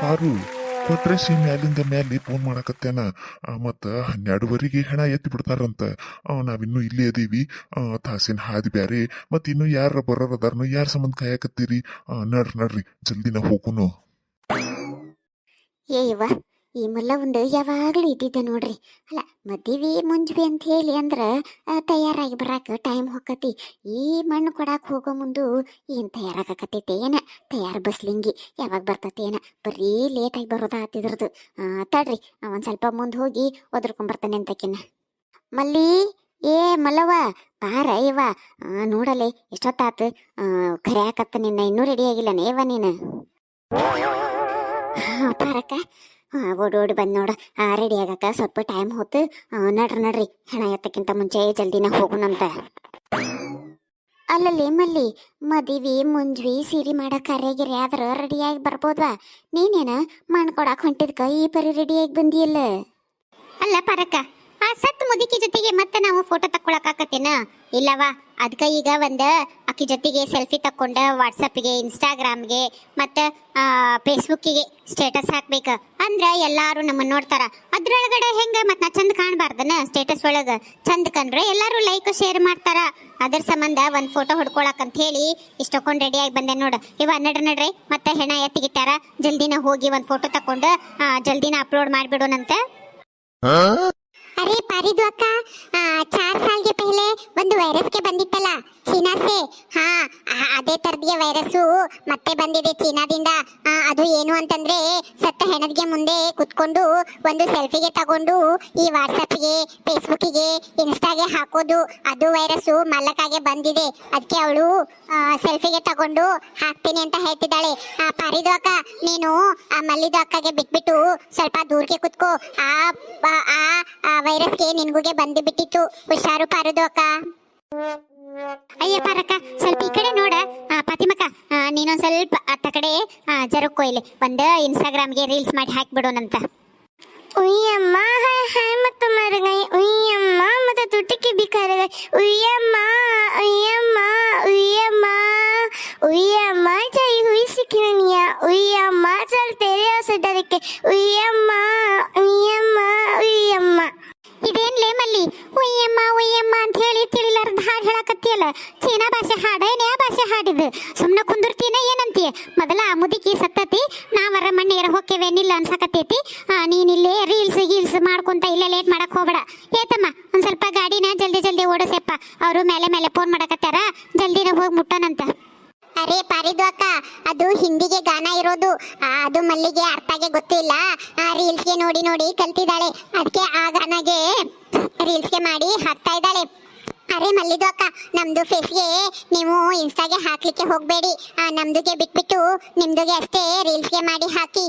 ಪಾರು ಕೊಟ್ರೇಸಿ ಮ್ಯಾಲಿಂದ ಮ್ಯಾಲಿ ಫೋನ್ ಮಾಡಕತ್ತೇನ. ಮತ್ತ 12ವರೆಗೆ ಹೆಣ ಎತ್ತಿ ಬಿಡ್ತಾರಂತ. ನಾವಿನ್ನೂ ಇಲ್ಲೇ ಅದೀವಿ. ತಾಸಿನ ಹಾದಿ ಬ್ಯಾರೆ. ಮತ್ ಇನ್ನು ಯಾರ ಬರೋರ್ ಅದಾರ್ನು, ಯಾರ ಸಂಬಂಧ ಕಾಯಕತ್ತೀರಿ? ನಡ್ರಿ ಜಲ್ದಿನ ಹೋಗುನು. ಏ ಇವ ಈ ಮಲ್ಲವಂದು ಯಾವಾಗಲೂ ಇದ್ದಿದ್ದ ನೋಡ್ರಿ. ಅಲ್ಲ ಮದ್ವಿ ಮುಂಜ್ವಿ ಅಂತ ಹೇಳಿ ಅಂದ್ರೆ ತಯಾರಾಗಿ ಬರಾಕ ಟೈಮ್ ಹೋಗತಿ. ಈ ಮಣ್ಣು ಕೊಡಾಕ್ ಹೋಗೋ ಮುಂದು ಏನ್ ತಯಾರಾಗಕತ್ತೈತೆ ಏನ, ತಯಾರು ಬಸ್ಲಿಂಗಿ ಯಾವಾಗ ಬರ್ತೈತೆ ಏನ, ಬರೀ ಲೇಟಾಗಿ ಬರೋದ ಆತಿದ್ರದು. ತಡ್ರಿ ಒಂದ್ ಸ್ವಲ್ಪ ಮುಂದೆ ಹೋಗಿ ಒದರ್ಕೊಂಬರ್ತಾನೆ ಅಂತಕಿನ. ಮಲ್ಲಿ, ಏ ಮಲ್ಲವ ಬಾರ ಇವ. ನೋಡಲೆ ಎಷ್ಟೊತ್ತಾತು ಕರಿಯಾಕತ್ತ ನಿನ್ನ, ಇನ್ನೂ ರೆಡಿ ಆಗಿಲ್ಲನೇ ಇವ ನೀನು? ಪಾರಕ್ಕ ಓಡೋಡಿ ಬಂದ್ ನೋಡ. ರೆಡಿ ಆಗಕ್ಕ ಸ್ವಲ್ಪ ಟೈಮ್ ಹೋತು. ನಡ್ರಿ ಹೆಣ ಎತ್ತಕ್ಕಿಂತ ಮುಂಚೆ ಜಲ್ದಿನ ಹೋಗುಣಂತ. ಅಲ್ಲಲ್ಲಿ ಮಲ್ಲಿ, ಮದಿವಿ ಮುಂಜ್ವಿ ಸೀರಿ ಮಾಡಕ್ ಕರೆಗಿರಿ ಆದ್ರ ರೆಡಿಯಾಗಿ ಬರ್ಬೋದ್ವಾ? ನೀನೇನ ಮಾಡ್ಕೊಡಕ್ ಹೊಂಟಿದ್ಕ ಈ ಪರಿ ರೆಡಿಯಾಗಿ ಬಂದಿಯಲ್ಲ. ಅಲ್ಲ ಪಾರಕ್ಕ, ಆ ಸತ್ ಮುದುಕಿ ಜೊತೆಗೆ ಮತ್ತೆ ನಾವು ಫೋಟೋ ತಕ್ಕೊಳಕಾಕತ್ತೇನ? ಇಲ್ಲವಾ, ಅದಕ್ಕ ಈಗ ಅಕ್ಕಿ ಜೊತೆಗೆ ಸೆಲ್ಫಿ ತಕ್ಕೊಂಡ ವಾಟ್ಸಪ್ಗೆ, ಇನ್ಸ್ಟಾಗ್ರಾಮ್ಗೆ ಮತ್ತು ಫೇಸ್ಬುಕ್ಕಿಗೆ ಸ್ಟೇಟಸ್ ಹಾಕ್ಬೇಕು. ಅಂದ್ರೆ ಎಲ್ಲಾರು ನಮ್ಮನ್ನ ನೋಡ್ತಾರ. ಅದ್ರೊಳಗಡೆ ಹೆಂಗ ಮತ್ ನಾ ಚಂದ ಕಾಣಬಾರ್ದನ? ಸ್ಟೇಟಸ್ ಒಳಗ ಚಂದ ಕಂಡ್ರೆ ಎಲ್ಲಾರು ಲೈಕ್ ಶೇರ್ ಮಾಡ್ತಾರ. ಅದ್ರ ಸಂಬಂಧ ಒಂದ್ ಫೋಟೋ ಹೊಡ್ಕೊಳಕಂತ ಹೇಳಿ ಇಷ್ಟೊಂದು ರೆಡಿಯಾಗಿ ಬಂದೆ ನೋಡು. ಇವ ನಡ್ರಿ ಮತ್ತೆ ಹೆಣ ಎತ್ತಿಗಿಟ್ಟಾರ. ಜಲ್ದಿನ ಹೋಗಿ ಒಂದ್ ಫೋಟೋ ತಕೊಂಡು ಜಲ್ದಿನ ಅಪ್ಲೋಡ್ ಮಾಡಿಬಿಡೋಣಂತ. अरे पारिदु अक्का, 4 साल के पहले ಒಂದು ವೈರಸ್ ಗೆ ಬಂದಿತ್ತಲ್ಲ ಚೀನಾ ಸೆ. ಅದೇ ತರದಿಯ ವೈರಸ್ ಮತ್ತೆ ಬಂದಿದೆ ಚೀನಾದಿಂದ. ಅದು ಏನು ಅಂತಂದ್ರೆ ಸತ್ತ ಹೆಣದಿಗೆ ಮುಂದೆ ಕುತ್ಕೊಂಡು ಒಂದು ಸೆಲ್ಫಿಗೆ ತಗೊಂಡು ಈ ವಾಟ್ಸಪ್ಗೆ, ಫೇಸ್ಬುಕ್ಕಿಗೆ, ಇನ್ಸ್ಟಾಗೆ ಹಾಕೋದು. ಅದು ವೈರಸ್ ಮಲ್ಲಕಾಗೆ ಬಂದಿದೆ. ಅದಕ್ಕೆ ಅವಳು ಸೆಲ್ಫಿಗೆ ತಗೊಂಡು ಹಾಕ್ತೀನಿ ಅಂತ ಹೇಳ್ತಿದ್ದಾಳೆ. ಪಾರಿದು ಅಕ್ಕ, ನೀನು ಆ ಮಲ್ಲಿದು ಅಕ್ಕಗೆ ಬಿಟ್ಬಿಟ್ಟು ಸ್ವಲ್ಪ ದೂರಕ್ಕೆ ಕುತ್ಕೋ. ಆ ವೈರಸ್ಗೆ ನಿನ್ಗುಗೆ ಬಂದು ಬಿಟ್ಟಿತ್ತು. ಹುಷಾರು ಪಾರದು ಅಕ್ಕ. ಅಯ್ಯ ಪಾರಕ್ಕ, ಸ್ವಲ್ಪ ಈ ಕಡೆ ನೋಡ. ಫಾತಿಮಕ್ಕ, ನೀನೊಂದ್ ಸ್ವಲ್ಪ ಅತ್ತ ಕಡೆ ಜರಕ್ಕೋ. ಇಲ್ಲಿ ಒಂದು ಇನ್ಸ್ಟಾಗ್ರಾಮ್ಗೆ ರೀಲ್ಸ್ ಮಾಡಿ ಹಾಕ್ಬಿಡೋಣಂತ. ಉಯ್ಯಮ್ಮ ಹಾಯ್ ಮತ್ತು ಮರಗೈ ಉಯ್ಯಮ್ಮ ಮತ್ತೆ ತುಟಿಕೆ ಬಿಕಾರಗೈ ಉಯ್ಯಮ್ಮ ಉಯ್ಯಮ್ಮ ಉಯ್ಯಮ್ಮ ಉಯ್ಯಮ್ಮ ಜೈ ಹುಯಿ ಸಿಕ್ಕಿನಿಯ ಉಯ್ಯಮ್ಮ ಚಲ್ ತೆರೆ ಸಡರಕ್ಕೆ ಉಯ್ಯಮ್ಮ ಉಯ್ಯಮ್ಮ ಉಯ್ಯಮ್ಮ. ಇದೇನ್ಲೇ ಮಲ್ಲಿ ಉಯ್ಯಮ್ಮ ಉಯ್ಯಮ್ಮ ಅಂತ ಹೇಳಿ ತಿಳಿಲಾರ್ದ ಹಾಡು ಹೇಳಕತ್ತಿಯಲ್ಲ? ಚೀನಾ ಭಾಷೆ ಹಾಡ ಏನ್ ಯಾವ ಭಾಷೆ ಹಾಡಿದ್? ಸುಮ್ನ ಕುಂದಿರ್ತೀನ ಏನಂತೀಯ? ಮೊದಲ ಆ ಮುದುಕಿ ಸತ್ತತಿ, ನಾವರ ಮಣ್ಣೇರ ಹೋಕ್ಕೇವೇನಿಲ್ಲ ಅನ್ಸಕತ್ತೈತಿ. ನೀನಿಲ್ಲೇ ರೀಲ್ಸ್ ಮಾಡ್ಕೊಂತ ಇಲ್ಲೇ ಲೇಟ್ ಮಾಡಕ್ ಹೋಗ್ಬೇಡ. ಏತಮ್ಮ, ಒಂದ್ ಸ್ವಲ್ಪ ಗಾಡಿನ ಜಲ್ದಿ ಓಡಿಸಪ್ಪ. ಅವರು ಮೇಲೆ ಫೋನ್ ಮಾಡಕತ್ತಾರ, ಜಲ್ದಿನ ಹೋಗಿ ಮುಟ್ಟೋಣಂತ. ಅರೆ ಪಾರಿದು ಅಕ್ಕ, ಅದು ಹಿಂದಿಗೆ ಗಾನ ಇರೋದು. ಅದು ಮಲ್ಲಿಗೆ ಅರ್ಥಗೆ ಗೊತ್ತಿಲ್ಲ. ರೀಲ್ಸ್ಗೆ ನೋಡಿ ಕಲ್ತಿದ್ದಾಳೆ. ಅದಕ್ಕೆ ಆ ಗಾನಗೆ ರೀಲ್ಸ್ಗೆ ಮಾಡಿ ಹಾಕ್ತಾ ಇದ್ದಾಳೆ. ಅರೆ ಮಲ್ಲಿದು ಅಕ್ಕ, ನಮ್ದು ಫೇಸ್ಗೆ ನೀವು ಇನ್ಸ್ಟಾಗೆ ಹಾಕ್ಲಿಕ್ಕೆ ಹೋಗ್ಬೇಡಿ. ನಮ್ದುಗೆ ಬಿಟ್ಬಿಟ್ಟು ನಿಮ್ದುಗೆ ಅಷ್ಟೇ ರೀಲ್ಸ್ಗೆ ಮಾಡಿ ಹಾಕಿ.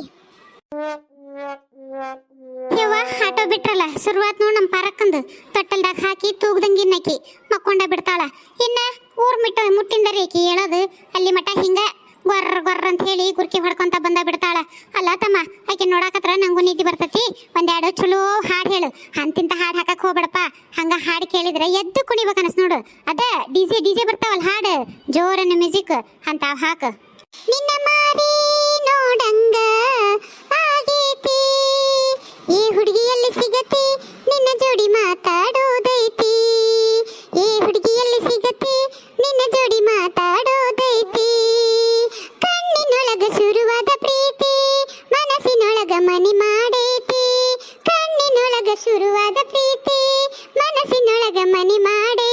ಯವ್ವ, ಆಟೋ ಬಿಟ್ರಲ್ಲ, ಶುರುವಾತ್ ನೋಡ್ ನಮ್ ಪಾರಕ್ಕಂದು. ತೊಟ್ಟಲ್ದಾಗ ಹಾಕಿ ತೂಗ್ದಂಗಿನ್ನಕಿ ಮಕ್ಕೊಂಡ ಬಿಡ್ತಾಳ. ಇನ್ನ ಊರ್ ಮುಟ್ಟಿಂದ ರೇಖಿ ಹೇಳೋದು ಅಲ್ಲಿ ಮಠ ಹಿಂಗ ಗೊರ್ರ ಅಂತ ಹೇಳಿ ಗುರ್ಕಿ ಹೊಡ್ಕೊಂತ ಬಂದ ಬಿಡ್ತಾಳ. ಅಲ್ಲ ತಮ್ಮ, ಆಕೆ ನೋಡಾಕತ್ರ ನಂಗೂ ನಿದ್ದೆ ಬರ್ತತಿ. ಒಂದೆರಡು ಚಲೋ ಹಾಡು ಹೇಳು. ಅಂತಿಂತ ಹಾಡು ಹಾಕಕ್ ಹೋಗ್ಬೇಡಪ್ಪ. ಹಂಗ ಹಾಡು ಕೇಳಿದ್ರೆ ಎದ್ದು ಕುಣಿಬೇಕು ಅನಸ್ ನೋಡು. ಅದ ಡಿಜೆ ಬರ್ತಾವಲ್ಲ ಹಾಡು, ಜೋರನ್ನ ಮ್ಯೂಸಿಕ್ ಅಂತ ಹಾಕ. ನಿನ್ನ ಮಾರಿ ನೋಡಂಗ ಆಗೈತಿ, ಈ ಹುಡುಗಿಯಲ್ಲಿ ಸಿಗತಿ ನಿನ್ನ ಜೋಡಿ ಮಾತಾಡೋದೈತಿ. ಈ ಹುಡುಗಿಯಲ್ಲಿ ಸಿಗತಿ ನಿನ್ನ ಜೋಡಿ ಮಾತಾಡೋದೈತಿ. ಕಣ್ಣಿನೊಳಗ ಶುರುವಾದ ಪ್ರೀತಿ ಮನಸ್ಸಿನೊಳಗ ಮನಿ ಮಾಡೈತಿ. ಕಣ್ಣಿನೊಳಗ ಶುರುವಾದ ಪ್ರೀತಿ ಮನಸ್ಸಿನೊಳಗ ಮನಿ ಮಾಡೈತಿ.